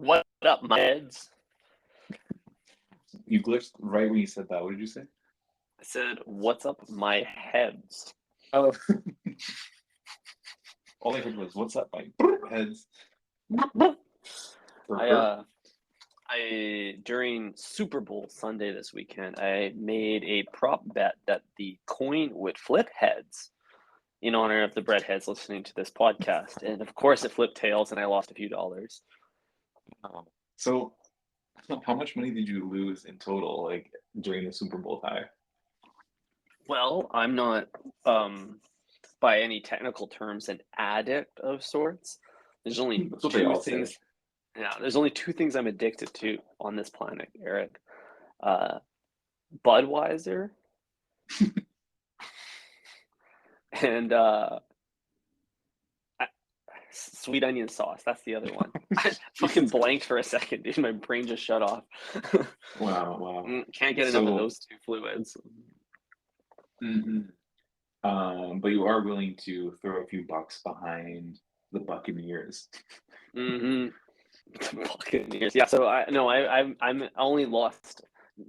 What up, my heads? You glitched right when you said that. What did you say? I said, what's up, my heads? Oh, all I heard was, "What's up, my heads?" I Burr. during Super Bowl Sunday this weekend, I made a prop bet that the coin would flip heads in honor of the Breadheads listening to this podcast. And of course it flipped tails and I lost a few dollars. So, how much money did you lose in total, like during the Super Bowl tie? Well, I'm not by any technical terms an addict of sorts. There's only That's what they two all say. things Yeah, there's only two things I'm addicted to on this planet, Eric. Uh, Budweiser and sweet onion sauce. That's the other one. I fucking blanked for a second, dude. My brain just shut off. Wow, wow. Can't get enough of So, those two fluids. mhm. But you are willing to throw a few bucks behind the Buccaneers. Mm-hmm. Buccaneers. Yeah. So I'm only lost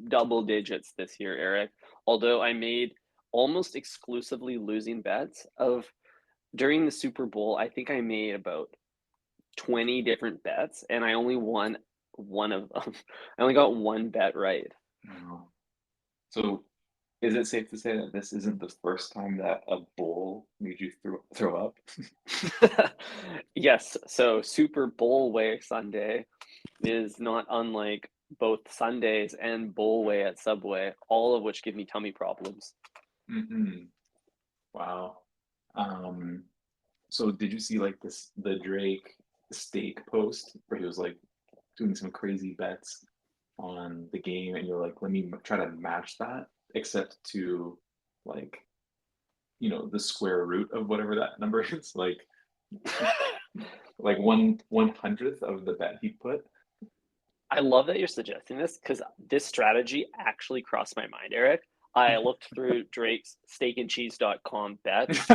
double digits this year, Eric. Although I made almost exclusively losing bets of during the Super Bowl. I think I made about 20 different bets and I only won one of them. I only got one bet right. Oh. So, is it safe to say that this isn't the first time that a bull made you throw up? Yes, so Super Bowlway Sunday is not unlike both Sundays and Bowlway at Subway, all of which give me tummy problems. Hmm. Wow. Um, so did you see like the Drake steak post where he was like doing some crazy bets on the game and you're like, let me try to match that, except to like, the square root of whatever that number is, like one hundredth of the bet he put. I love that you're suggesting this because this strategy actually crossed my mind, Eric. I looked through Drake's steakandcheese.com bets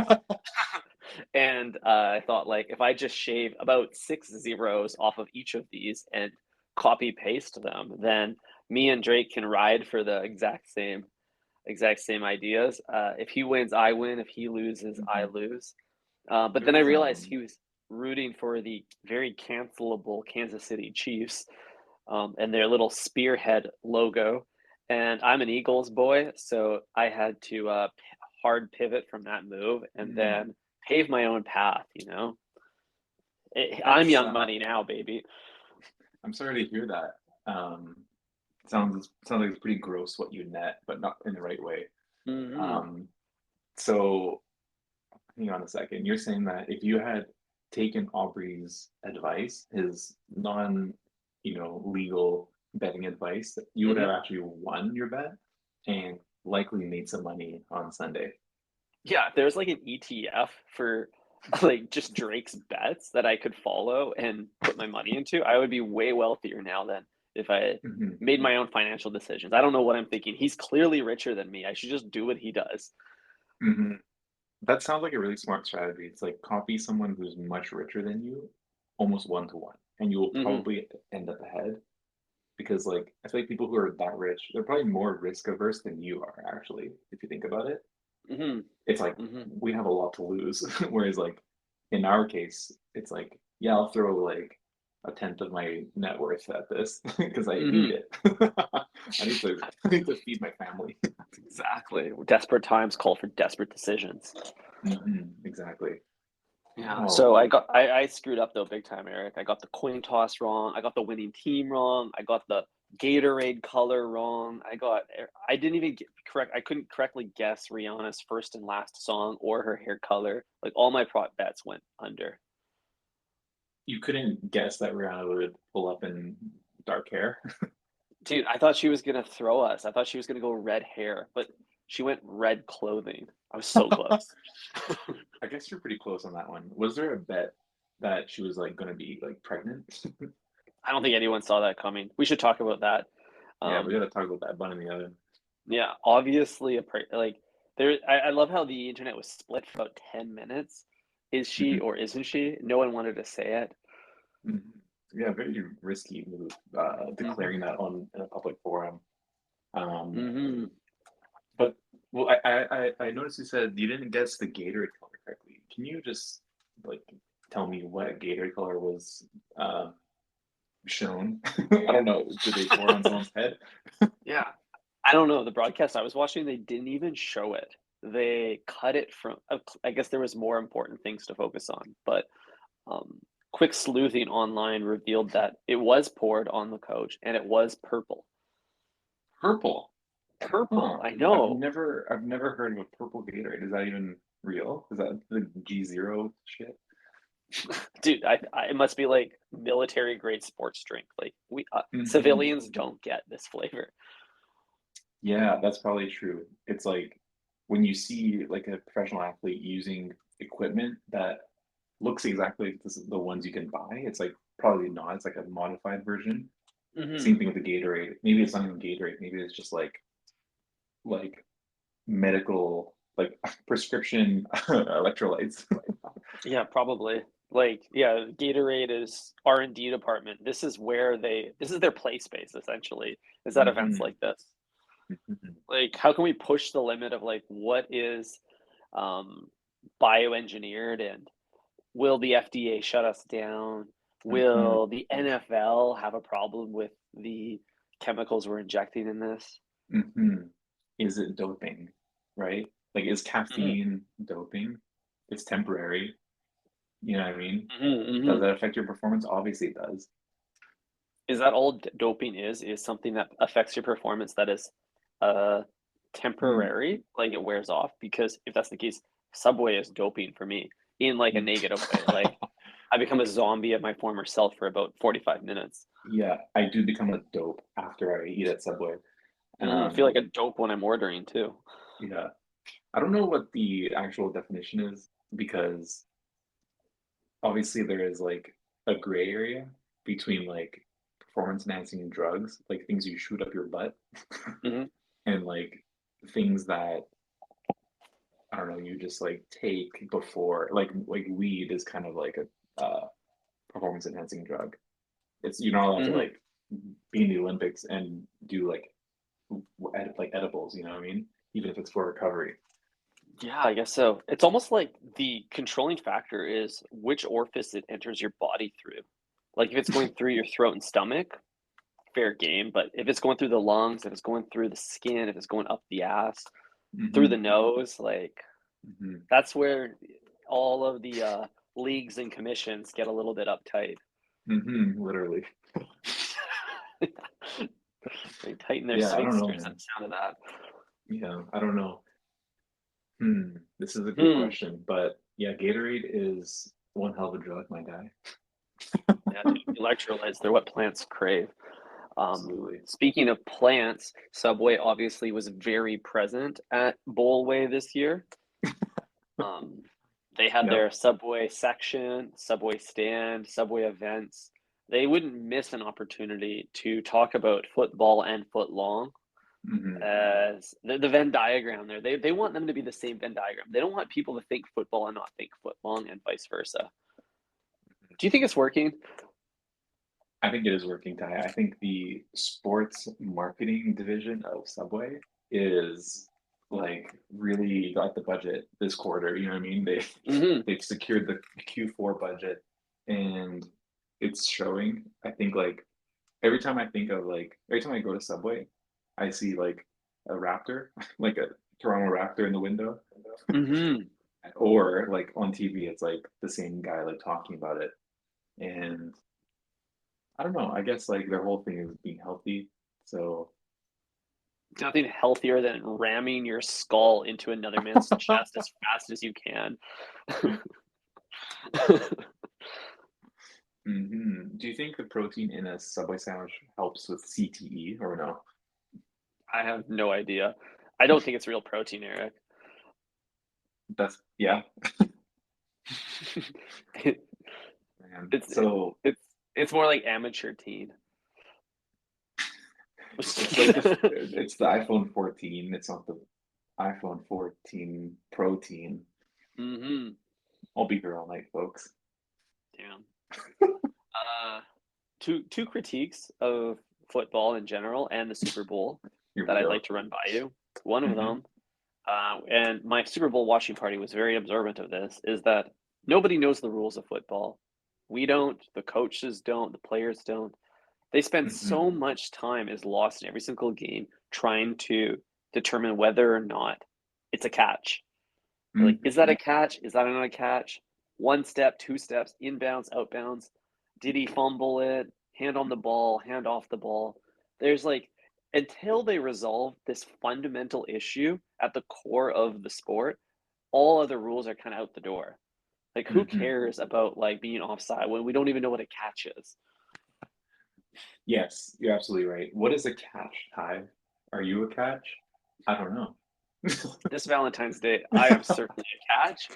and I thought, like, if I just shave about 6 zeros off of each of these and copy paste them, then me and Drake can ride for the exact same ideas. If he wins, I win. If he loses, I Mhm. lose. But There then I was realized he was rooting for the very cancelable Kansas City Chiefs and their little spearhead logo. And I'm an Eagles boy, so I had to hard pivot from that move and mm, then pave my own path. I'm that's young money now, baby. I'm sorry to hear that. Sounds like it's pretty gross what you net, but not in the right way. Hmm. Um, so hang on a second. You're saying that if you had taken Aubrey's advice, his legal betting advice, that you would have Hmm. actually won your bet and likely made some money on Sunday. Yeah, if there's like an ETF for like just Drake's bets that I could follow and put my money into, I would be way wealthier now than if I Hmm. made my own financial decisions. I don't know what I'm thinking. He's clearly richer than me. I should just do what he does. Hmm. That sounds like a really smart strategy. It's like copy someone who's much richer than you, almost one to one, and you will Hmm. probably end up ahead because like I feel like people who are that rich, they're probably more risk averse than you are actually, if you think about it. Hmm. It's like Hmm. we have a lot to lose. Whereas like in our case, it's like, yeah, I'll throw like a tenth of my net worth at this because I need Hmm. it. I need to feed my family. Exactly. Desperate times call for desperate decisions. Exactly. Yeah. So Oh, I screwed up though big time, Eric. I got the coin toss wrong. I got the winning team wrong. I got the Gatorade color wrong. I didn't even get correct. I couldn't correctly guess Rihanna's first and last song or her hair color. Like all my prop bets went under. you couldn't guess that Rihanna would pull up in dark hair. Dude, I thought she was gonna throw us. I thought she was gonna go red hair, but she went red clothing. I was so close. I guess you're pretty close on that one. Was there a bet that she was like going to be like pregnant? I don't think anyone saw that coming. We should talk about that. Yeah, we Um, got to talk about that bun in the oven. Yeah, obviously like there I love how the internet was split for about 10 minutes. Is she Mhm, or isn't she? No one wanted to say it. mhm. Yeah, very risky move, Hmm. declaring that on in a public forum. Um, Hmm. but well, I noticed you said you didn't guess the Gatorade color correctly. Can you just like tell me what Gatorade color was uh, shown? I don't know. Did they pour it on someone's head? Yeah. I don't know. The broadcast I was watching, they didn't even show it. They cut it from. I guess there was more important things to focus on, but um, quick sleuthing online revealed that it was poured on the coach, and it was purple. Purple. Purple. Huh. I know, I've never heard of a purple Gatorade. Is that even real? Is that the G0 shit? dude. It must be like military grade sports drink. Like we Hmm. civilians don't get this flavor. Yeah, that's probably true. It's like when you see like a professional athlete using equipment that looks exactly like the ones you can buy, it's like probably not. It's like a modified version. Hmm. Same thing with the Gatorade. Maybe it's not even Gatorade. Maybe it's just like medical like prescription electrolytes. Yeah, probably. Like, yeah, Gatorade is R&D department. This is where this is their play space essentially. Is at events Hmm. like this. Hmm. Like, how can we push the limit of like what is um bioengineered, and will the FDA shut us down? Hmm. Will the NFL have a problem with the chemicals we're injecting in this? Hmm. Is it doping? Right? Like, is Hmm. caffeine doping? It's temporary. You know what I mean? Hmm. Does Hmm. that affect your performance? Obviously, it does. Is that all doping is something that affects your performance that is uh Hmm. temporary, like it wears off? Because if that's the case, Subway is doping for me in like a negative way. Like I become a zombie of my former self for about 45 minutes. Yeah, I do become a dope after I eat at Subway. I feel Um, like a dope when I'm ordering too. yeah, I don't know what the actual definition is because obviously there is like a gray area between like performance enhancing drugs, like things you shoot up your butt, Hmm. and like things that I don't know, you just like take before, like weed is kind of like a performance enhancing drug. It's you're not allowed to Hmm. like be in the Olympics and do like edibles, you know what I mean? Even if it's for recovery. Yeah, I guess so. It's almost like the controlling factor is which orifice it enters your body through. Like if it's going through your throat and stomach, fair game. But if it's going through the lungs, if it's going through the skin, if it's going up the ass, through the Hmm. nose, like Hmm. that's where all of the leagues and commissions get a little bit uptight. Hmm. Literally. They tighten their Yeah, I don't know, sphincters at man. the sound of that. Yeah, I don't know. This is a good Hmm. question, but yeah, Gatorade is one hell of a drug, my guy. Yeah, dude, electrolytes, they're what plants crave. Absolutely. Speaking of plants, Subway obviously was very present at Bowlway this year. Um, they had Yep. their Subway section, Subway stand, Subway events. They wouldn't miss an opportunity to talk about football and foot long Hmm. as the Venn diagram there. They want them to be the same Venn diagram. They don't want people to think football and not think foot long and vice versa. Do you think it's working? I think it is working, Ty. I think the sports marketing division of Subway is like really got the budget this quarter. You know what I mean? Hmm. They've secured the Q4 budget, and it's showing. I think like every time I go to Subway, I see like a raptor, like a Toronto Raptor in the window, Hmm. or like on TV, it's like the same guy like talking about it. And I don't know. I guess like their whole thing is being healthy. So Nothing healthier than ramming your skull into another man's chest as fast as you can. Do you think the protein in a Subway sandwich helps with CTE or no? I have no idea. I don't think it's real protein, Eric. That's yeah, It, man. it's So it's more like amateur teen. it's like it's the iPhone 14. It's not the iPhone 14 protein. Hmm. I'll be here all night, folks. Damn. two critiques of football in general and the Super Bowl Here that we I'd go. like to run by you. One of Hmm. them, and my Super Bowl watching party was very observant of this, is that nobody knows the rules of football. We don't, the coaches don't, the players don't. They spend Hmm. so much time is lost in every single game trying to determine whether or not it's a catch. They're like, is that a Hmm. catch? Is that not a catch? One step, two steps, inbounds, outbounds. Did he fumble it? Hand on the ball, hand off the ball. There's like, until they resolve this fundamental issue at the core of the sport, all other rules are kind of out the door. Like, who Hmm. cares about like being offside when we don't even know what a catch is? Yes, you're absolutely right. What is a catch, Ty? Are you a catch? I don't know. This Valentine's Day, I am certainly a catch.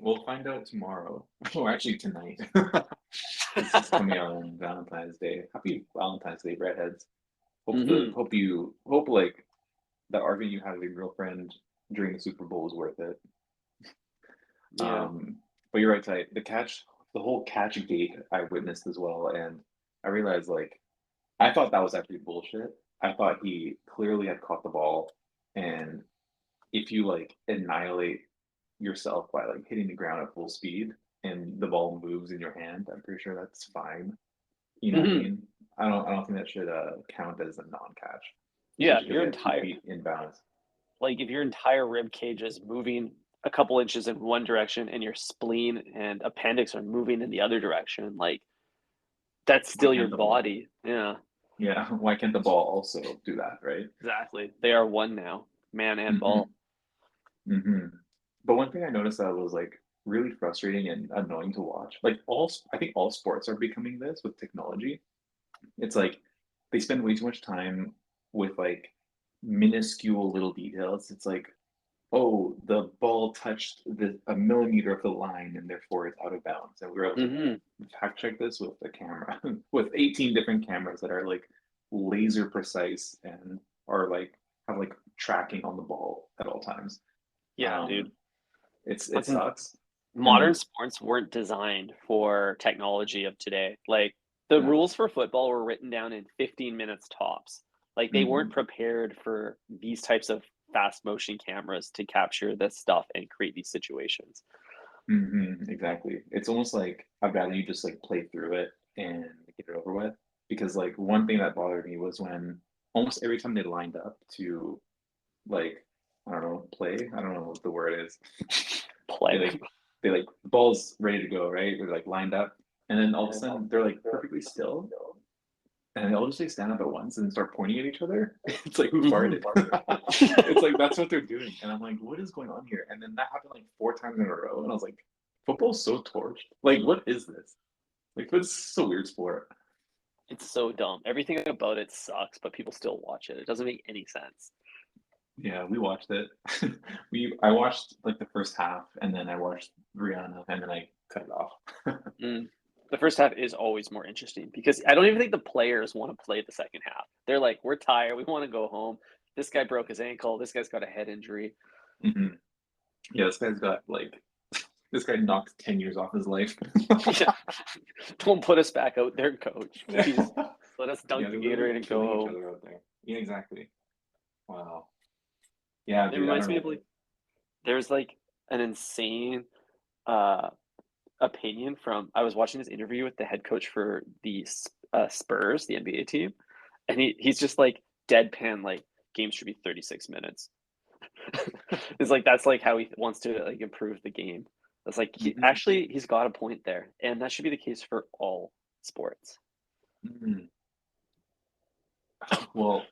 We'll find out tomorrow. Or actually tonight. This is coming out on Valentine's Day. Happy Valentine's Day, Breadheads. Hmm. Hope like the argument you had with your girlfriend during the Super Bowl was worth it. Yeah. But you're right, Ty. The whole catch gate I witnessed as well, and I realized like I thought that was actually bullshit. I thought he clearly had caught the ball, and if you like annihilate yourself by like hitting the ground at full speed and the ball moves in your hand, I'm pretty sure that's fine. You know what I Hmm. mean? I don't think that should count as a non-catch, Yeah. especially If because your he had two entire feet inbounds. like if your entire rib cage is moving a couple inches in one direction and your spleen and appendix are moving in the other direction, like that's Why still your can't the ball? body. Yeah, Yeah, why can't the ball also do that, right? exactly. They are one now, man and Mm-hmm. ball. Mm-hmm. But one thing I noticed that was like really frustrating and annoying to watch. I think all sports are becoming this with technology. It's like they spend way too much time with like minuscule little details. It's like, oh, the ball touched a millimeter of the line and therefore it's out of bounds. And we were able to Hmm. fact check this with the camera, with 18 different cameras that are like laser precise and are like have like tracking on the ball at all times. Yeah, dude. Um, it Fucking sucks. And modern like, sports weren't designed for technology of today. Like the yeah. rules for football were written down in 15 minutes tops. Like they weren't Hmm. prepared for these types of fast motion cameras to capture this stuff and create these situations. Exactly. It's almost like I'd rather you just like play through it and get it over with. Because like one thing that bothered me was when almost every time they lined up to like I don't know, play, I don't know what the word is. They Play. like the ball's ready to go, right? They're like lined up. And then all of a sudden they're like perfectly still and they all just like stand up at once and start pointing at each other. It's like who Mhm. farted? It's like that's what they're doing. And I'm like, what is going on here? And then that happened like four times in a row. And I was like, football's so torched. Like, what is this? Like, it's so weird sport. It's so dumb. Everything about it sucks, but people still watch it. It doesn't make any sense. Yeah, we watched it. I watched like the first half and then I watched Rihanna and then I cut it off. Mm. The first half is always more interesting because I don't even think the players want to play the second half. They're like, we're tired. We want to go home. This guy broke his ankle. This guy's got a head injury. Hmm. Yeah, this guy's got like this guy knocked 10 years off his life. Yeah. Don't put us back out there, coach. Yeah, Please let us dunk the they're literally Gatorade and go killing each home. other out there. Yeah, exactly. Wow. Yeah, It dude, I reminds don't me of know. like, there's like an insane uh, opinion from, I was watching this interview with the head coach for the Spurs, the NBA team, and he's just like deadpan, like games should be 36 minutes. It's like that's like how he wants to like improve the game. That's like Hmm. he's got a point there, and that should be the case for all sports. Hmm. Well,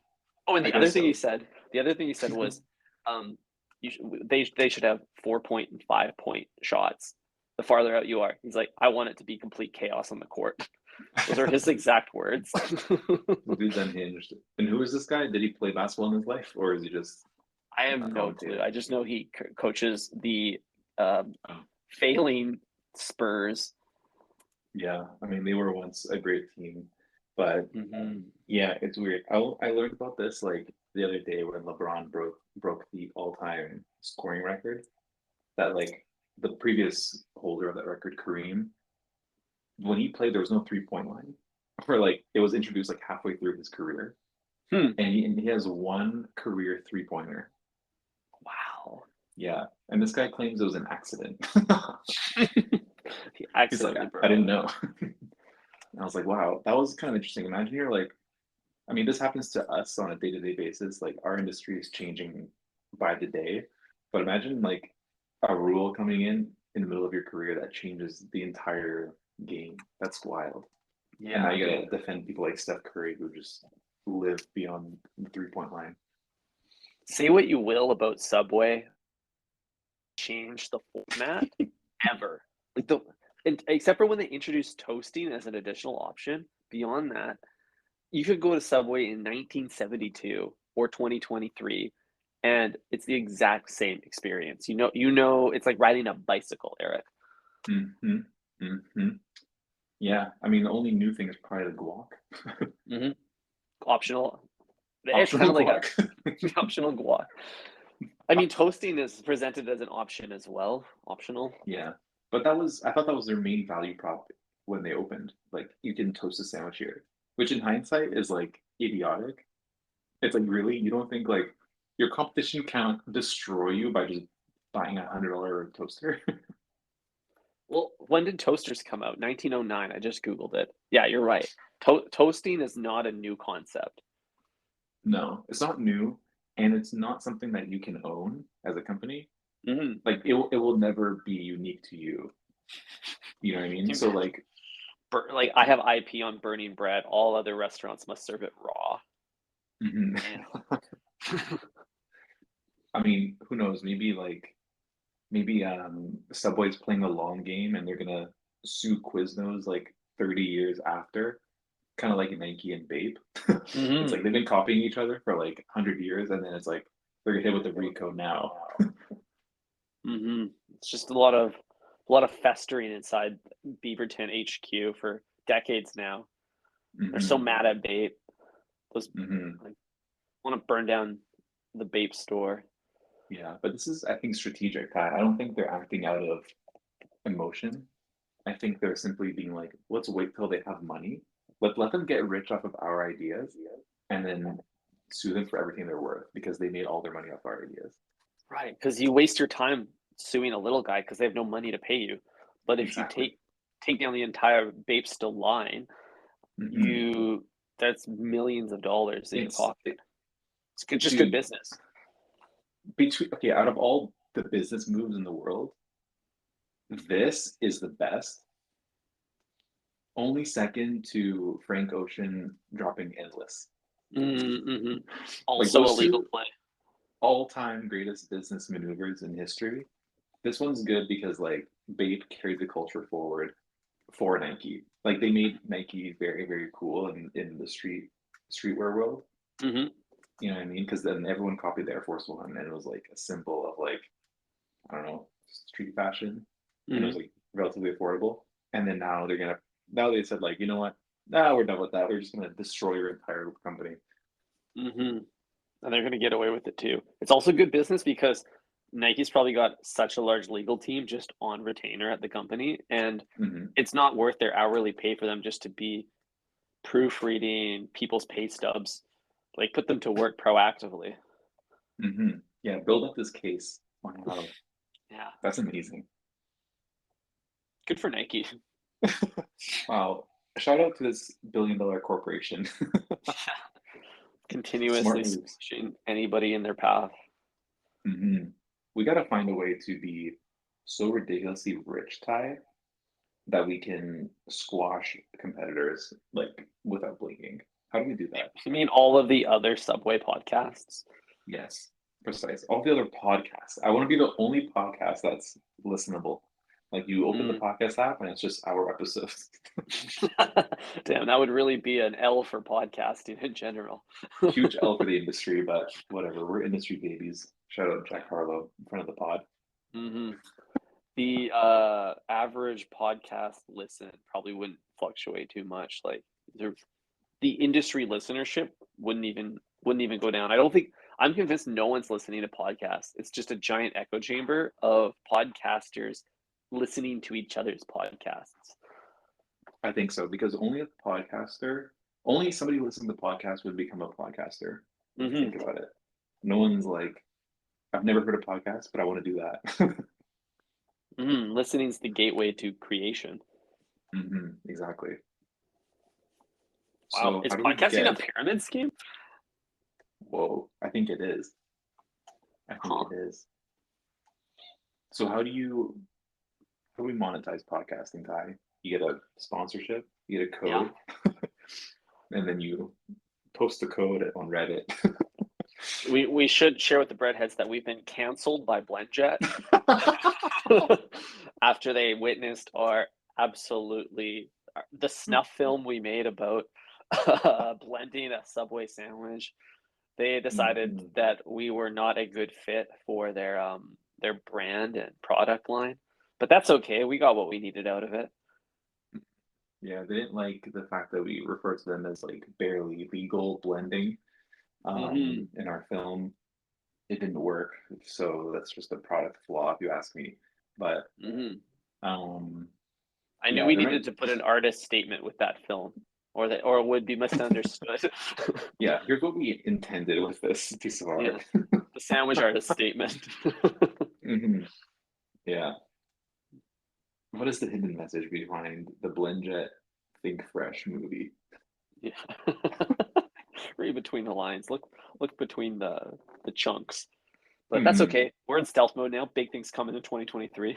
Oh, and I guess so. the other thing he said was, they should have 4 point and 5 point shots. The farther out you are, he's like, I want it to be complete chaos on the court. Those are his exact words. The dude's unhinged. And who is this guy? Did he play basketball in his life, or is he just I have a no clue. commentator? I just know he coaches the um, Oh, failing Spurs. yeah. I mean, they were once a great team, but Hmm. yeah, it's weird. I learned about this like the other day when LeBron broke the all-time scoring record. That like the previous holder of that record, Kareem, when he played, there was no three-point line. for like it was introduced like halfway through his career, Hmm. and he has one career 3-pointer. Wow. Yeah, and this guy claims it was an accident. He He's like, accidentally I broke. didn't know. And I was like, wow, that was kind of interesting. Imagine you're like, I mean, this happens to us on a day-to-day basis. Like our industry is changing by the day, but imagine like a rule coming in the middle of your career that changes the entire game. That's wild. And now Yeah, you dude. gotta defend people like Steph Curry who just live beyond the 3-point line. Say what you will about Subway, change the format ever. Like except for when they introduced toasting as an additional option. Beyond that, you could go to Subway in 1972 or 2023, and it's the exact same experience. It's like riding a bicycle, Eric. Mm-hmm. Mm-hmm. Yeah. I mean, the only new thing is probably the guac. Mm-hmm. Optional. It's kind Optional of like a guac. optional guac. I mean, toasting is presented as an option as well. Optional. Yeah. But I thought that was their main value prop when they opened. Like, you can toast a sandwich here, which in hindsight is like idiotic. It's like, really? You don't think like your competition can't destroy you by just buying $100 toaster? Well, when did toasters come out? 1909. I just Googled it. Yeah, you're right. Toasting is not a new concept. No, it's not new, and it's not something that you can own as a company. Mm-hmm. Like it will never be unique to you. You know what I mean? So like, Like I have IP on burning bread. All other restaurants must serve it raw. mhm. Man. I mean, who knows? Maybe Subway's playing a long game and they're gonna sue Quiznos like 30 years after, kind of like Nike and Bape. It's Mm-hmm. like they've been copying each other for like 100 years, and then it's like they're gonna hit with the Rico now. Mm-hmm. It's just a lot of festering inside Beaverton HQ for decades now. They're so Hmm. mad at Bape. Those Hmm. like want to burn down the Bape store. Yeah, but this is, I think, strategic, Pat. I don't think they're acting out of emotion. I think they're simply being like, let's wait till they have money. Let them get rich off of our ideas, and then sue them for everything they're worth because they made all their money off our ideas. Right, because you waste your time suing a little guy because they have no money to pay you. But if you Exactly. take down the entire Bape still line, Hmm. you that's millions of dollars in your It's pocket. It's good, just good dude, business. between okay, out of all the business moves in the world, this is the best. Only second to Frank Ocean dropping Endless. Mm-hmm. Like Also a those legal two play. all-time greatest business maneuvers in history. This one's good because like Bape carried the culture forward for Nike. Like they made Nike very, very cool in the streetwear world. Mm-hmm. You know what I mean? Because then everyone copied the Air Force One, and it was like a symbol of like I don't know street fashion, and it was Mm-hmm. like relatively affordable. And then now they said like you know what? Nah, we're done with that. We're just gonna destroy your entire company. Mm-hmm. And they're going to get away with it too. It's also good business because Nike's probably got such a large legal team just on retainer at the company, and Hmm. it's not worth their hourly pay for them just to be proofreading people's pay stubs. Like put them to work proactively. Hmm. Yeah, build up this case. Wow, Yeah, that's amazing. good for Nike. Wow. Shout out to this billion-dollar corporation. Continuously Smart moves. squashing anybody in their path. Hmm. We got to find a way to be so ridiculously rich, Ty, that we can squash competitors like without blinking. How do we do that? You mean all of the other Subway podcasts? Yes, precise. All the other podcasts. I want to be the only podcast that's listenable. Like you open the Mm. podcast app and it's just our episodes. Damn, that would really be an L for podcasting in general. Huge L for the industry, but whatever. We're industry babies. Shout out Jack Harlow in front of the pod. Hmm. The average podcast listen probably wouldn't fluctuate too much. Like the industry listenership wouldn't even go down. I don't think I'm convinced no one's listening to podcasts. It's just a giant echo chamber of podcasters listening to each other's podcasts. I think so because only somebody listening to the podcast would become a podcaster. If you Hmm. think about it, no one's like, I've never heard a podcast, but I want to do that. Listening is the gateway to creation. Exactly. Wow, So is how do we podcasting a get? pyramid scheme? Whoa, I think it is. I think Huh. it is. So how do we monetize podcasting, Ty? You get a sponsorship, you get a Yeah. code, and then you post the code on Reddit. We should share with the Breadheads that we've been canceled by BlendJet after they witnessed our absolutely the snuff film we made about blending a Subway sandwich. They decided Mhm. that we were not a good fit for their brand and product line, but that's okay. We got what we needed out of it. Yeah, they didn't like the fact that we refer to them as like barely legal blending Hmm. in our film. It didn't work, so that's just a product flaw, if you ask me. But Hmm. um, I knew yeah, we there might. needed to put an artist statement with that film, or it would be misunderstood. Yeah, here's what we intended with this piece of Yeah, art. the sandwich artist statement. Yeah. What is the hidden message behind the BlendJet Think Fresh movie? Yeah. Read between the lines. Look between the chunks. But that's Mhm. okay. We're in stealth mode now. Big things coming in 2023.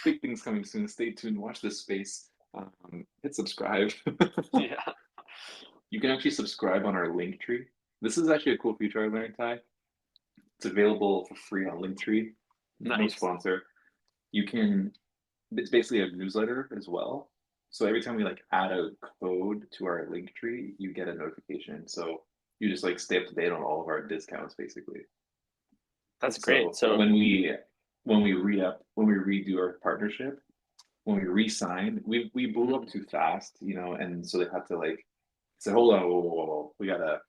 Big things coming soon. Stay tuned. Watch this space. Hit subscribe. Yeah. You can actually subscribe on our link tree. This is actually a cool feature I learned, Ty. It's available for free on Linktree. No Nice. sponsor. You can. It's basically a newsletter as well. So every time we like add a code to our link tree, you get a notification. So you just like stay up to date on all of our discounts, basically. That's great. So So, when we redo our partnership, when we re-signed, we blew up mhm, too fast, and so they had to like say, hold on, whoa, whoa, whoa, whoa. We gotta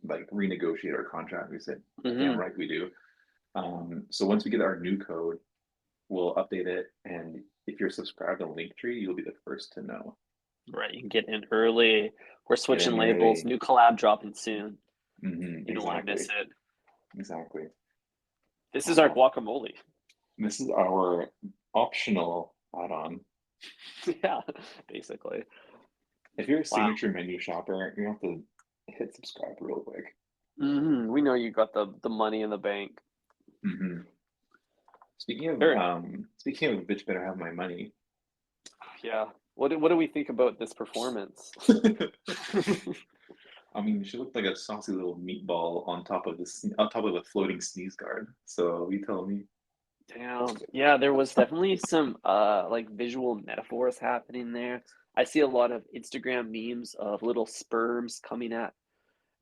like renegotiate our contract. We said, damn mhm. right we do. So once we get our new code, we'll update it, and if you're subscribed on Linktree, you'll be the first to know. Right, you can get in early. We're Get switching in labels. early. New collab dropping soon. You don't want to miss Exactly, it. exactly. This is our Wow, guacamole. this is our optional add-on. Yeah, basically. If you're a Wow. signature menu shopper, you have to hit subscribe real quick. We know you got the money in the bank. hmm Sure. Speaking of bitch better have my money. Yeah. What do we think about this performance? I mean, she looked like a saucy little meatball on top of a floating sneeze guard. So you tell me. Damn. Yeah, there was definitely some like visual metaphors happening there. I see a lot of Instagram memes of little sperms coming at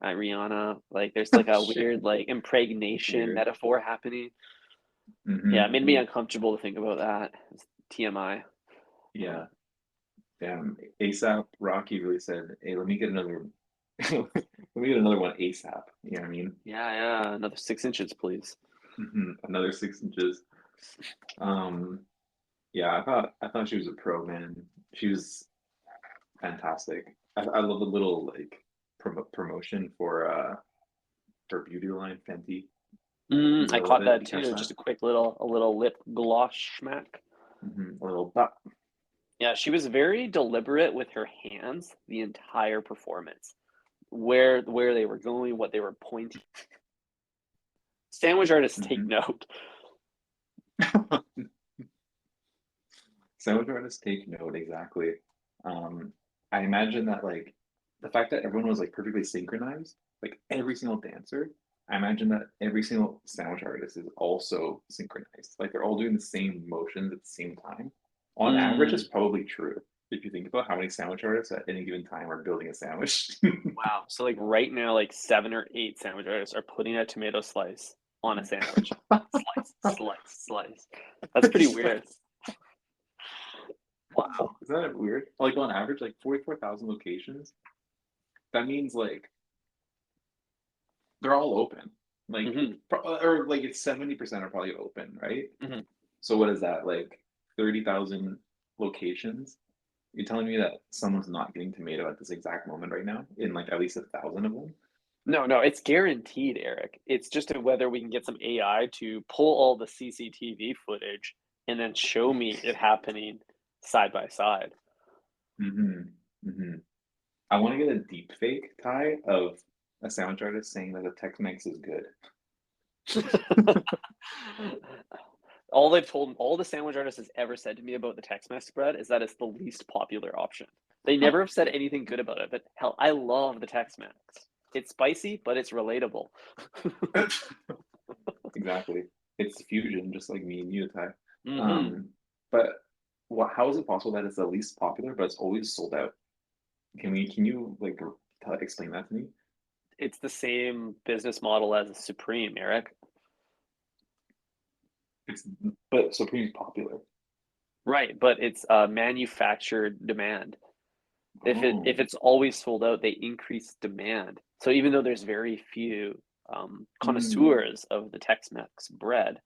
Rihanna. Like there's like a Shit, weird like that's impregnation weird. metaphor happening. Yeah, it made me Hmm. uncomfortable to think about that. TMI. Yeah, damn. ASAP Rocky really said, "Hey, let me get another, let me get another one ASAP." You know what I mean? Yeah, yeah. Another 6 inches, please. Another 6 inches. Um, yeah, I thought she was a pro, man. She was fantastic. I love the little like promotion for beauty line Fenty in the I middle of caught it. that You catch too. that? Just a little lip gloss schmack. A little pop. Yeah, she was very deliberate with her hands the entire performance. Where they were going, what they were pointing. Sandwich artists take hmm note. Sandwich artists take note exactly. Um, I imagine that like the fact that everyone was like perfectly synchronized, like every single dancer. I imagine that every single sandwich artist is also synchronized. Like they're all doing the same motions at the same time. On average, it's Mm, probably true if you think about how many sandwich artists at any given time are building a sandwich. wow. So like right now, like 7 or 8 sandwich artists are putting a tomato slice on a sandwich. Slice, slice, slice. That's pretty weird. Wow. Is that weird? Like on average, like 44,000 locations. That means like they're all open. Like Hmm. or like it's 70% are probably open, right? Hmm. So what is that? Like 30,000 locations You're telling me that someone's not getting tomato at this exact moment right now, in like at least 1,000 of them? No, it's guaranteed, Eric. It's just whether we can get some AI to pull all the CCTV footage and then show me it happening side by side. Mm-hmm. Mm-hmm. I want to get a deep fake tie of a sandwich artist saying that the Tex-Mex is good. All the sandwich artist has ever said to me about the Tex-Mex spread is that it's the least popular option. They never have said anything good about it, but hell, I love the Tex-Mex. It's spicy, but it's relatable. Exactly. It's fusion, just like me and you, Ty. Hmm. Um, but how is it possible that it's the least popular, but it's always sold out? Can you like explain that to me? It's the same business model as a Supreme, Eric. It's but Supreme's popular. Right, but it's manufactured demand. If Oh. it's always sold out, they increase demand. So even though there's very few Mm, connoisseurs of the Tex-Mex bread,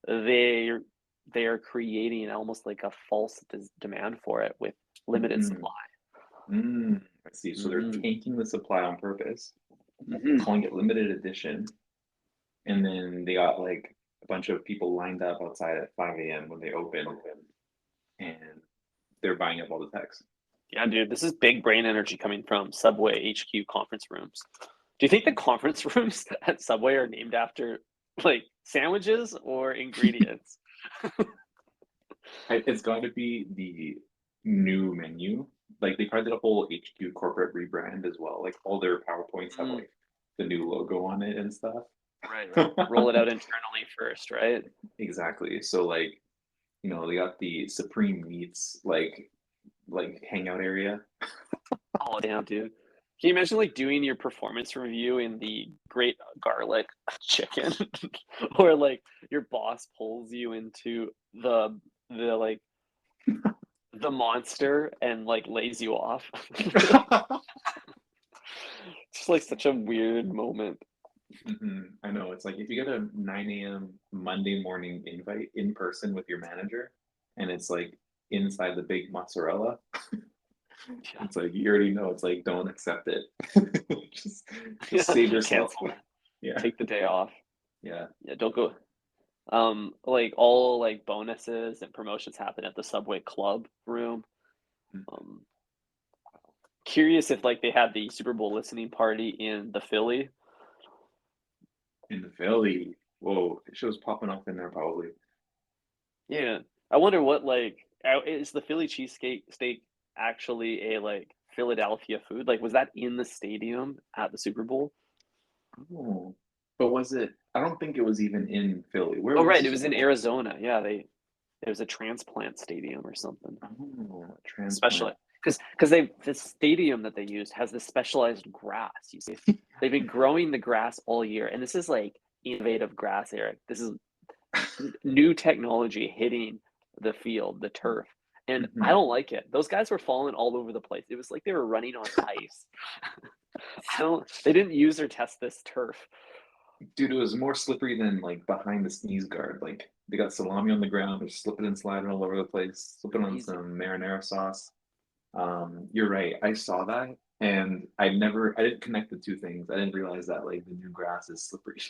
they they are creating almost like a false demand for it with limited mm, supply. I see. So they're Hmm. tanking the supply on purpose, Hmm. calling it limited edition, and then they got like a bunch of people lined up outside at 5 a.m. when they open, and they're buying up all the techs. Yeah, dude, this is big brain energy coming from Subway HQ conference rooms. Do you think the conference rooms at Subway are named after like sandwiches or ingredients? It's going to be the new menu. Like they probably did a whole HQ corporate rebrand as well. Like all their PowerPoints have Mm, like the new logo on it and stuff. right. Roll it out internally first, right? Exactly. So like, they got the Supreme Meats like hangout area. Oh, damn, dude. Can you imagine like doing your performance review in the great garlic chicken, or like your boss pulls you into the like the monster and like lays you off? Just like such a weird moment. I know. It's like if you get a 9 a.m. Monday morning invite in person with your manager, and it's like inside the big mozzarella, Yeah, it's like you already know. It's like don't accept it. just just yeah. save yourself. Cancel it. Yeah, Take the day off. yeah. Yeah, don't go. Like all like bonuses and promotions happen at the Subway Club room. Um, Curious if like they had the Super Bowl listening party in the Philly. In the Philly, whoa, it shows popping up in there probably. Yeah, I wonder what like is the Philly cheesesteak actually a like Philadelphia food? Like, was that in the stadium at the Super Bowl? Oh, but was it? I don't think it was even in Philly. Where Oh, was right, the it was Super in Bowl? Arizona. Yeah, it was a transplant stadium or something. Oh, Especially transplant. because they this stadium that they used has this specialized grass. You see, they've been growing the grass all year, and this is like innovative grass, Eric. This is new technology hitting the field, the turf. And I hmm don't like it. Those guys were falling all over the place. It was like they were running on ice. They didn't use or test this turf. Dude, it was more slippery than like behind the sneeze guard. Like they got salami on the ground, they're slipping and sliding all over the place, slipping on Crazy. some marinara sauce. You're right. I saw that and I didn't connect the two things. I didn't realize that like the new grass is slippery.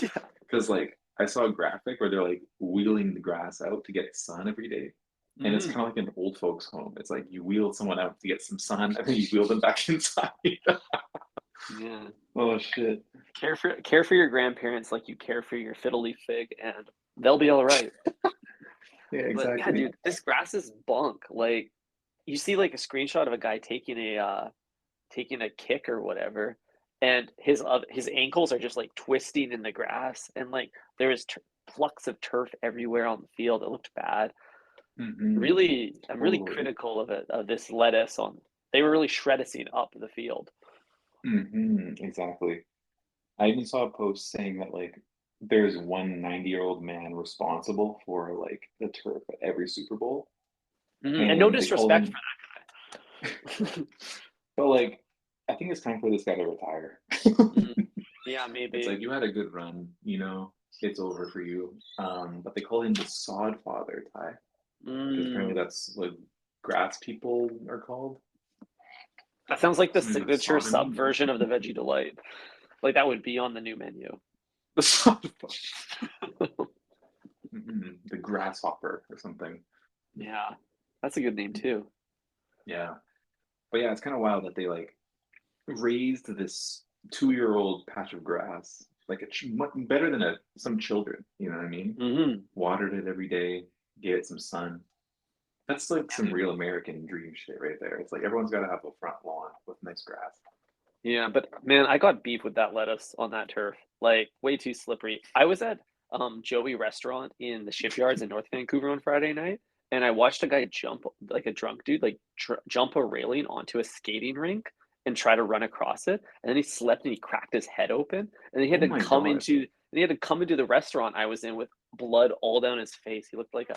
Yeah. Because like I saw a graphic where they're like wheeling the grass out to get sun every day. And it's Mm, kind of like an old folks home. It's like you wheel someone out to get some sun and then you wheel them back inside. yeah. Oh shit. Care for your grandparents like you care for your fiddle leaf fig, and they'll be all right. Yeah, But yeah, exactly. dude, this grass is bunk. Like you see like a screenshot of a guy taking a kick or whatever, and his ankles are just like twisting in the grass, and like there was plucks of turf everywhere on the field. It looked bad. Really, I'm really Totally. critical of this lettuce on. They were really shredding up the field. Exactly. I even saw a post saying that like there's one 90-year-old man responsible for like the turf at every Super Bowl, And no and they call disrespect him. for that guy. But like, I think it's time for this guy to retire. Mm, yeah, It's maybe. like you had a good run, it's over for you. But they call him the Sod Father, Ty, because apparently Mm, that's like grass people are called. That sounds like the Something like signature sodomy. subversion of the Veggie Delight. Like that would be on the new menu. The sodomy. The grasshopper or something. Yeah, that's a good name too. Yeah, but yeah, it's kind of wild that they like raised this 2-year-old patch of grass like much better than some children. You know what I mean? Hmm. Watered it every day, gave it some sun. That's like Yeah, some dude. real American dream shit right there. It's like everyone's got to have a front lawn with nice grass. Yeah, but man, I got beef with that lettuce on that turf. Like way too slippery. I was at Joey restaurant in the shipyards in North Vancouver on Friday night, and I watched a guy jump like a drunk dude, like jump a railing onto a skating rink and try to run across it. And then he slipped and he cracked his head open. And then he had Oh to my come god! into the restaurant I was in with blood all down his face. He looked like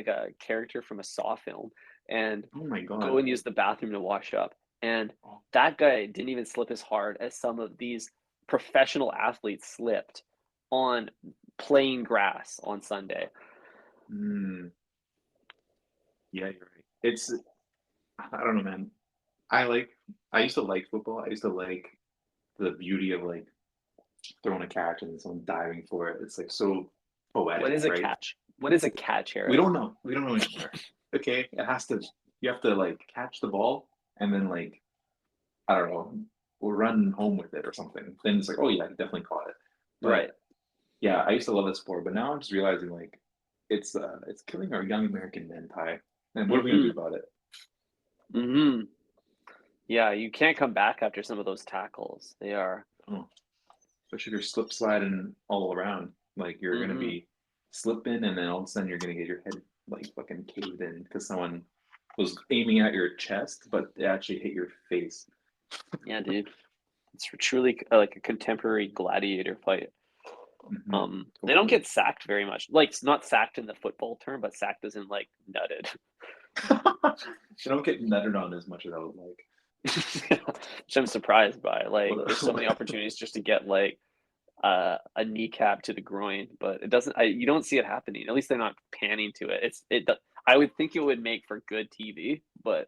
a character from a Saw film, and Oh my go god! and use the bathroom to wash up. And Oh, that guy didn't even slip as hard as some of these professional athletes slipped on playing grass on Sunday. mm, yeah, you're right. It's I don't know, man. I like. I used to like football. I used to like the beauty of like throwing a catch and someone diving for it. It's like so What poetic, is a right? catch? What is a catch, We Eric? don't know. We don't know anymore. Okay, it has to. You have to like catch the ball and then like I don't know, we'll run home with it or something. Then it's like, oh yeah, I definitely caught it. But Right. yeah, I used to love this sport, but now I'm just realizing like it's killing our young American men, Ty. And what are we gonna do Mm-hmm. about it? Mm-hmm. Yeah, you can't come back after some of those tackles. They are. Oh, especially if you're slip sliding all around, like you're gonna Mm-hmm. be slipping, and then all of a sudden you're gonna get your head like fucking caved in because someone was aiming at your chest, but they actually hit your face. Yeah, dude. It's truly like a contemporary gladiator fight. They don't Totally. get sacked very much. Like, it's not sacked in the football term, but sacked as in like nutted. They don't get nutted on as much as I would like. Which I'm surprised by. Like, What, there's so many opportunities just to get like a kneecap to the groin, but it doesn't. You don't see it happening. At least they're not panning to it. I would think it would make for good TV, but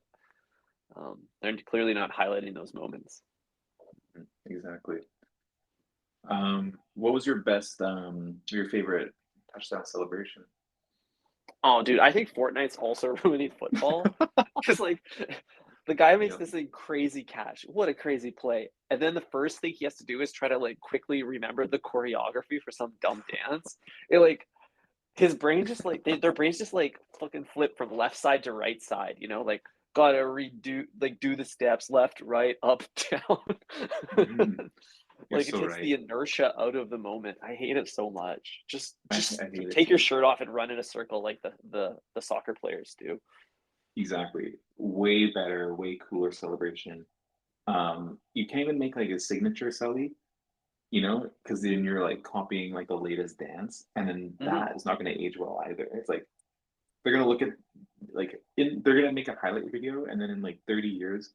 they're clearly not highlighting those moments. exactly. What was your favorite touchdown celebration? Oh, dude, I think Fortnite's also ruining football because like the guy makes Yeah. this like crazy catch. What a crazy play! And then the first thing he has to do is try to like quickly remember the choreography for some dumb dance. It like his brain just like their brains just like fucking flip from left side to right side. Like gotta redo like do the steps left, right, up, down. hmm You're Like it so takes right. the inertia out of the moment. I hate it so much. Just I hate it take your too. shirt off and run in a circle like the soccer players do. Exactly. Way better, way cooler celebration. You can't even make like a signature celly, because then you're like copying like the latest dance, and then Hmm. that is not going to age well either. It's like they're going to look at they're going to make a highlight video, and then in like 30 years,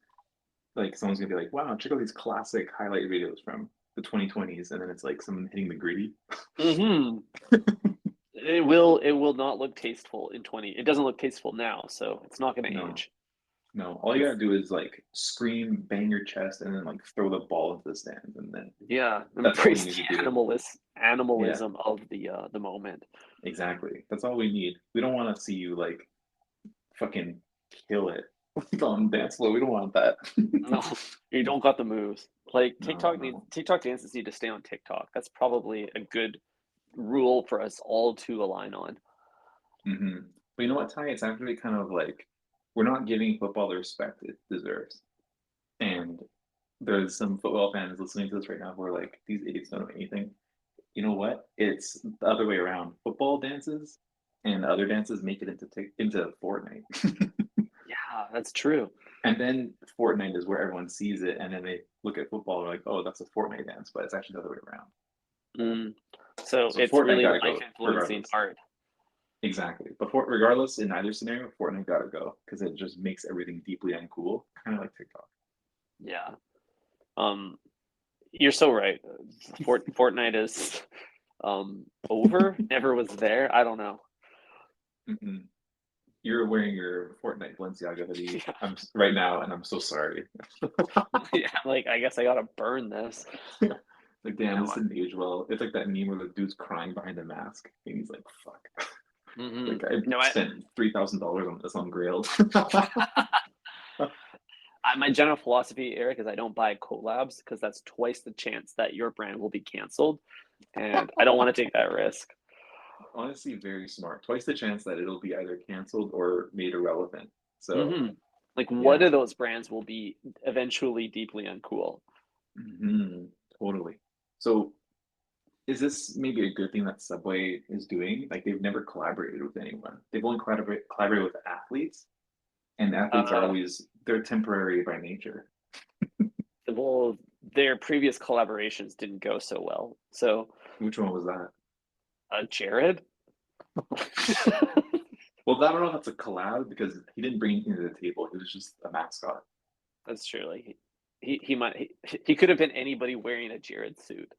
like someone's going to be like, wow, check out these classic highlight videos from the 2020s, and then it's like someone hitting the gritty. Hmm. It will not look tasteful in 20. It doesn't look tasteful now, so it's not going to No, age. no. All you It's gotta do is like scream, bang your chest, and then like throw the ball into the stands, and then Yeah, that's all we embrace need the to do. Yeah, animalism of the moment. exactly. That's all we need. We don't want to see you like fucking kill it on dance floor. We don't want that. No, you don't got the moves. Like No, no. TikTok dances need to stay on TikTok. That's probably a good rule for us all to align on. But you know what, Ty? It's actually kind of like we're not giving football the respect it deserves. And there's some football fans listening to this right now who are like, these idiots don't know anything. You know what? It's the other way around. Football dances and other dances make it into Fortnite. Yeah, that's true. And then Fortnite is where everyone sees it, and then they look at football, they're like, "Oh, that's a Fortnite dance," but it's actually the other way around. Mm. So So it's Fortnite really gotta life go influencing regardless. art. Exactly. But regardless, in either scenario, Fortnite gotta go because it just makes everything deeply uncool, kind of like TikTok. Yeah. Um, you're so right. Fortnite is over. Never was there. I don't know. Mm-mm. you're wearing your Fortnite Balenciaga hoodie. Yeah, Right now, and I'm so sorry. yeah. Like I guess I gotta burn this. Like, damn, No. this didn't age well. It's like that meme where the dude's crying behind the mask, and he's like, "Fuck." Like, I No, spent $3,000 on this on Grailed. my general philosophy, Eric, is I don't buy collabs because that's twice the chance that your brand will be canceled, and I don't want to take that risk. Honestly, very smart. Twice the chance that it'll be either canceled or made irrelevant. So, hmm Like, what yeah, of those brands will be eventually deeply uncool? hmm totally. So, is this maybe a good thing that Subway is doing? Like, they've never collaborated with anyone. They've only collaborated with athletes, and athletes are Uh, always they're temporary by nature. well, their previous collaborations didn't go so well. So, Which one was that? Jared, Well, I don't know if that's a collab because he didn't bring anything to the table. He was just a mascot. that's true. Like he might he could have been anybody wearing a Jared suit.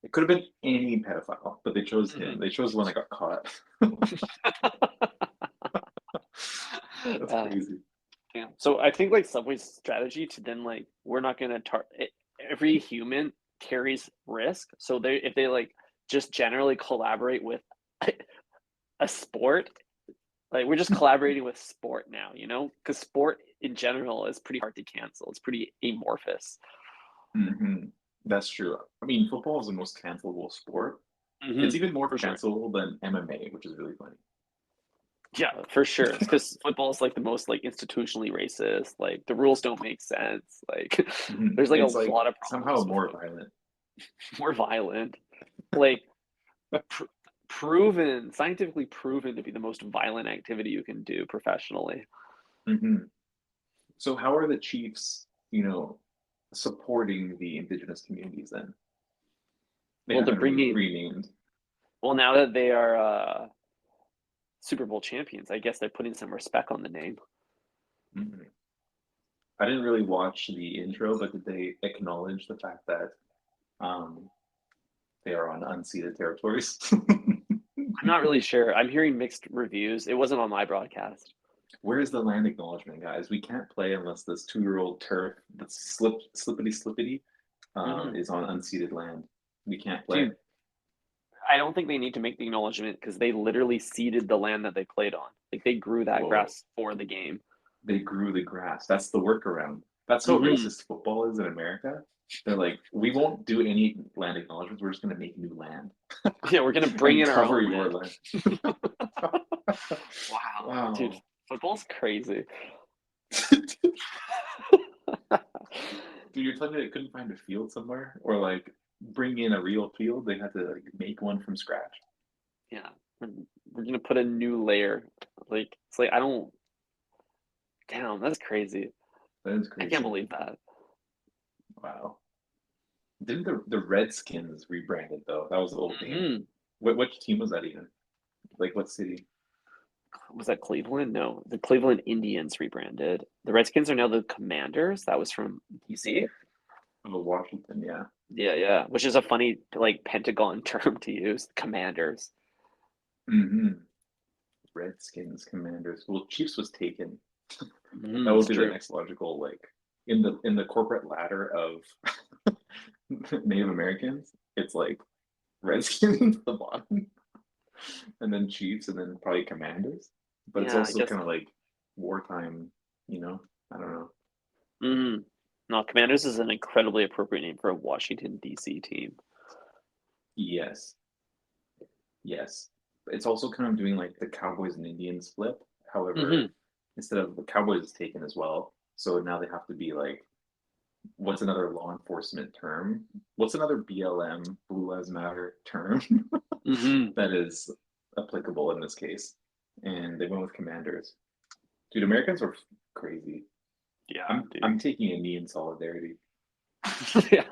It could have been any pedophile, but they chose him. Mhm. They chose the one that got caught. That's Uh, crazy. yeah. So I think like Subway's strategy to then like we're not gonna every human carries risk. So they if they like just generally collaborate with a sport, like we're just collaborating with sport now, because sport in general is pretty hard to cancel. It's pretty amorphous. hmm That's true. I mean, football is the most cancelable sport. It's even more For sure. cancelable than MMA, which is really funny. Yeah, for sure. It's because football is like the most like institutionally racist. Like the rules don't make sense. Like there's like a It's like lot of somehow problems with more football. violent. More violent. Like pr- proven, scientifically proven to be the most violent activity you can do professionally. hmm So how are the Chiefs, supporting the indigenous communities then? They Well, they're haven't bringing. renamed. Well, now that they are Super Bowl champions, I guess they're putting some respect on the name. Mhm. I didn't really watch the intro, but did they acknowledge the fact that um, they are on unceded territories? I'm not really sure. I'm hearing mixed reviews. It wasn't on my broadcast. Where's the land acknowledgement, guys? We can't play unless this 2-year-old turf that's slippity slippity hmm is on unceded land. We can't play. Dude, I don't think they need to make the acknowledgement because they literally seeded the land that they played on. Like they grew that Whoa, grass for the game. they grew the grass. That's the workaround. That's how hmm racist football is in America. They're like, we won't do any land acknowledgements. We're just going to make new land Yeah, we're gonna bring and in our cover own your land. land. Wow, dude, Wow. football's crazy. Dude, you're telling me they couldn't find a field somewhere or like bring in a real field? They had to like make one from scratch. Yeah, we're, we're gonna put a new layer. Like it's like I don't. Damn, that's crazy. That is I can't crazy. believe that. Wow. Didn't the Redskins rebranded though? That was the old name. hmm Which team was that even? Like what city? Was that Cleveland? No, the Cleveland Indians rebranded. The Redskins are now the Commanders. That was from DC. Oh, Washington, yeah. Yeah, yeah, which is a funny like Pentagon term to use. Commanders. hmm Redskins, Commanders. Well, Chiefs was taken. That It's would be the true. next logical like in the corporate ladder of Native Americans. It's like Redskins at the bottom, and then Chiefs, and then probably Commanders. But it's Yeah, I also guess. kind of like wartime, you know. I don't know. hmm No, Commanders is an incredibly appropriate name for a Washington D.C. team. Yes, yes. It's also kind of doing like the Cowboys and Indians flip. hmm However, instead of the Cowboys is taken as well, so now they have to be like, what's another law enforcement term? What's another BLM, Blue Lives Matter term hmm that is applicable in this case? And they went with Commanders. Dude, Americans are crazy. Yeah, I'm dude. taking a knee in solidarity. Yeah,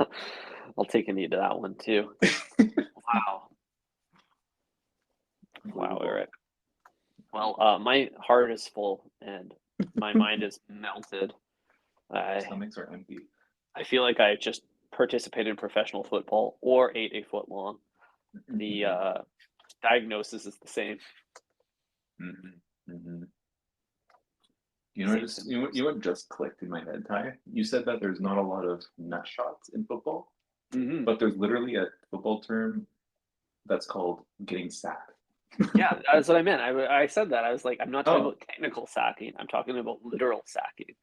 I'll take a knee to that one too. Wow, wow, Unbelievable. Eric. Well, my heart is full and my mind is melted. Our I stomachs are empty. I feel like I just participated in professional football or ate a foot long. The diagnosis is the same. Mm-hmm. Mm-hmm. You know, Same thing. you know what just clicked in my head, Ty? You said that there's not a lot of nut shots in football, Hmm. but there's literally a football term that's called getting sacked. Yeah, that's what I meant. I said that. I was like, I'm not talking Oh, about technical sacking. I'm talking about literal sacking.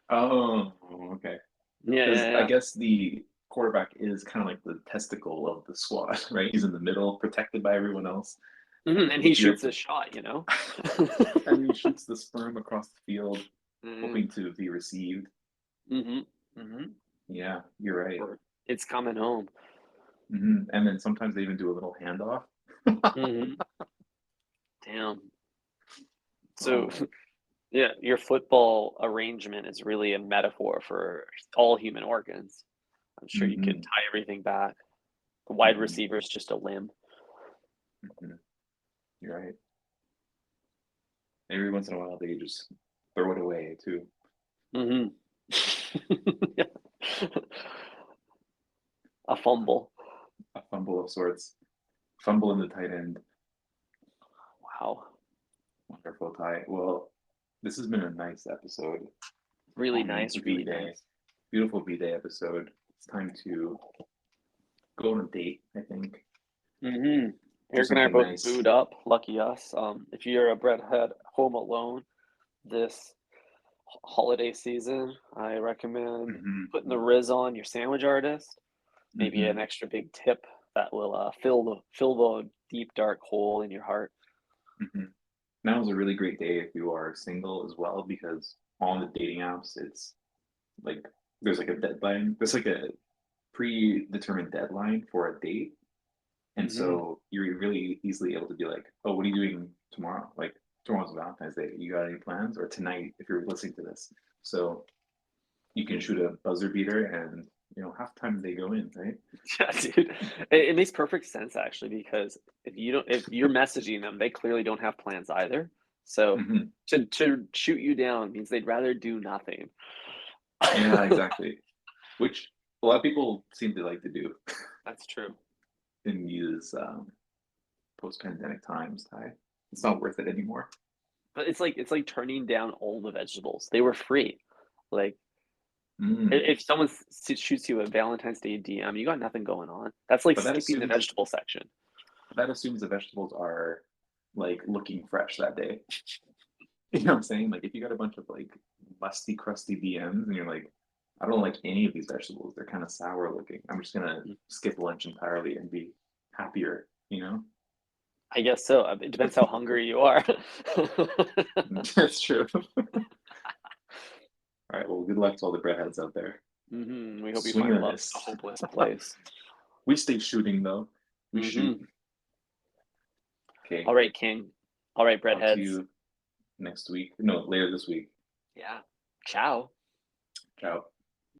oh, okay. Yeah, Because yeah, I yeah. guess the quarterback is kind of like the testicle of the squad, right? He's in the middle, protected by everyone else. And he If shoots you're, a shot. and he shoots the sperm across the field, Mm, hoping to be received. mm-hmm. Mm-hmm. Yeah, you're right. Or it's coming home. And then sometimes they even do a little handoff. Hmm. Damn. So, Oh, yeah, your football arrangement is really a metaphor for all human organs. I'm sure you could hmm tie everything back. The wide hmm receiver is just a limb. hmm you're right. Every once in a while, they just throw it away too. Hmm. A fumble. A fumble of sorts. Fumble in the tight end. Wow. Wonderful tie. Well, this has been a nice episode Really on nice, the B really Day. nice. Beautiful B Day episode. It's time to go on a date, I think. Hmm. Do Eric and I are something both nice. booed up. Lucky us. If you're a breadhead home alone this holiday season, I recommend hmm putting the Riz on your sandwich artist. Maybe hmm an extra big tip that will fill the deep dark hole in your heart. hmm Now is a really great day if you are single as well, because on the dating apps, it's like there's like a deadline. There's like a predetermined deadline for a date. And Hmm. so you're really easily able to be like, oh, what are you doing tomorrow? Like tomorrow's Valentine's Day. You got any plans? Or tonight, if you're listening to this. So you can shoot a buzzer beater and half the time they go in, right? Yeah, dude. It makes perfect sense actually because if you're messaging them, they clearly don't have plans either. So hmm to shoot you down means they'd rather do nothing. Yeah, exactly. Which a lot of people seem to like to do That's true. in these post-pandemic times, Ty. It's not worth it anymore. But it's like turning down all the vegetables. They were free. Like Mm. if someone shoots you a Valentine's Day DM, you got nothing going on. That's like But that skipping the assumes vegetable section. that assumes the vegetables are like looking fresh that day. You know what I'm saying? Like if you got a bunch of like musty, crusty DMs and you're like, I don't like any of these vegetables. They're kind of sour looking. I'm just gonna skip lunch entirely and be happier, you know? I guess so. It depends how hungry you are. That's true. All right, well, good luck to all the breadheads out there. We hope you Swing find and a love in a miss. hopeless place. We stay shooting though. We shoot. Hmm. Okay. All right, King. All right, Talk to breadheads. you next week. No, later this week. Yeah. Ciao. Ciao.